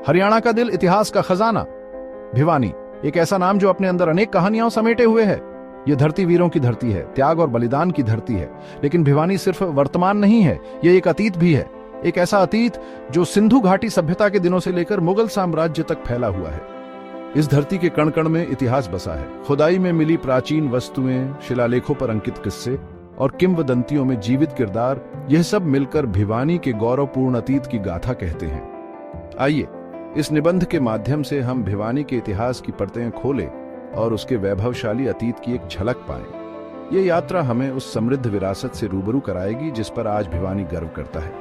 हरियाणा का दिल, इतिहास का खजाना। भिवानी एक ऐसा नाम जो अपने अंदर अनेक कहानियां समेटे हुए है। यह धरती वीरों की धरती है, त्याग और बलिदान की धरती है। लेकिन भिवानी सिर्फ वर्तमान नहीं है, यह एक अतीत भी है। एक ऐसा अतीत जो सिंधु घाटी सभ्यता के दिनों से लेकर मुगल साम्राज्य तक फैला हुआ है। इस धरती के कण कण में इतिहास बसा है। खुदाई में मिली प्राचीन वस्तुएं, शिलालेखों पर अंकित किस्से और किंवदंतियों में जीवित किरदार, यह सब मिलकर भिवानी के गौरवपूर्ण अतीत की गाथा कहते हैं। आइए इस निबंध के माध्यम से हम भिवानी के इतिहास की परतें खोलें और उसके वैभवशाली अतीत की एक झलक पाएं। यह यात्रा हमें उस समृद्ध विरासत से रूबरू कराएगी जिस पर आज भिवानी गर्व करता है।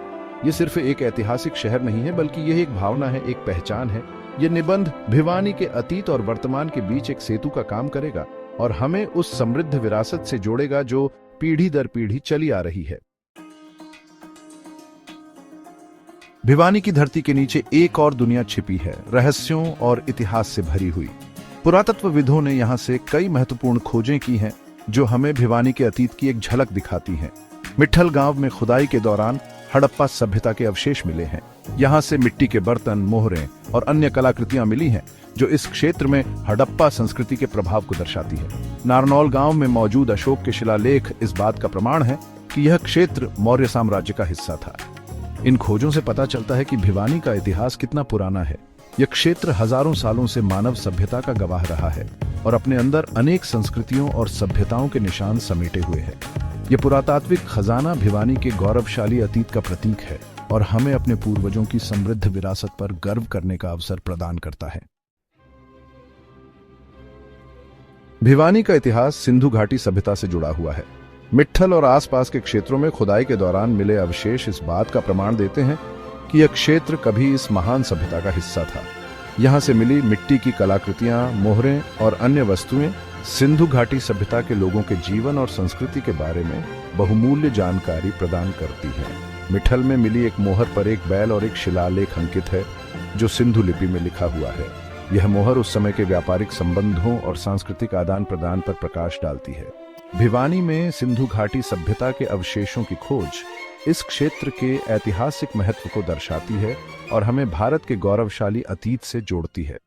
यह सिर्फ एक ऐतिहासिक शहर नहीं है, बल्कि यह एक भावना है, एक पहचान है। यह निबंध भिवानी के अतीत और वर्तमान के बीच एक सेतु का काम करेगा और हमें उस समृद्ध विरासत से जोड़ेगा जो पीढ़ी दर पीढ़ी चली आ रही है। भिवानी की धरती के नीचे एक और दुनिया छिपी है, रहस्यों और इतिहास से भरी हुई। पुरातत्वविदों ने यहां से कई महत्वपूर्ण खोजें की हैं जो हमें भिवानी के अतीत की एक झलक दिखाती हैं। मिट्ठल गांव में खुदाई के दौरान हड़प्पा सभ्यता के अवशेष मिले हैं। यहां से मिट्टी के बर्तन, मोहरें और अन्य कलाकृतियां मिली हैं जो इस क्षेत्र में हड़प्पा संस्कृति के प्रभाव को दर्शाती है। नारनौल गांव में मौजूद अशोक के शिलालेख इस बात का प्रमाण है कि यह क्षेत्र मौर्य साम्राज्य का हिस्सा था। इन खोजों से पता चलता है कि भिवानी का इतिहास कितना पुराना है। यह क्षेत्र हजारों सालों से मानव सभ्यता का गवाह रहा है और अपने अंदर अनेक संस्कृतियों और सभ्यताओं के निशान समेटे हुए है। यह पुरातात्विक खजाना भिवानी के गौरवशाली अतीत का प्रतीक है और हमें अपने पूर्वजों की समृद्ध विरासत पर गर्व करने का अवसर प्रदान करता है। भिवानी का इतिहास सिंधु घाटी सभ्यता से जुड़ा हुआ है। मिट्ठल और आसपास के क्षेत्रों में खुदाई के दौरान मिले अवशेष इस बात का प्रमाण देते हैं कि यह क्षेत्र कभी इस महान सभ्यता का हिस्सा था। यहां से मिली मिट्टी की कलाकृतियां, मोहरें और अन्य वस्तुएं सिंधु घाटी सभ्यता के लोगों के जीवन और संस्कृति के बारे में बहुमूल्य जानकारी प्रदान करती हैं। मिट्ठल में मिली एक मोहर पर एक बैल और एक शिलालेख अंकित है जो सिंधु लिपि में लिखा हुआ है। यह मोहर उस समय के व्यापारिक संबंधों और सांस्कृतिक आदान प्रदान पर प्रकाश डालती है। भिवानी में सिंधु घाटी सभ्यता के अवशेषों की खोज इस क्षेत्र के ऐतिहासिक महत्व को दर्शाती है और हमें भारत के गौरवशाली अतीत से जोड़ती है।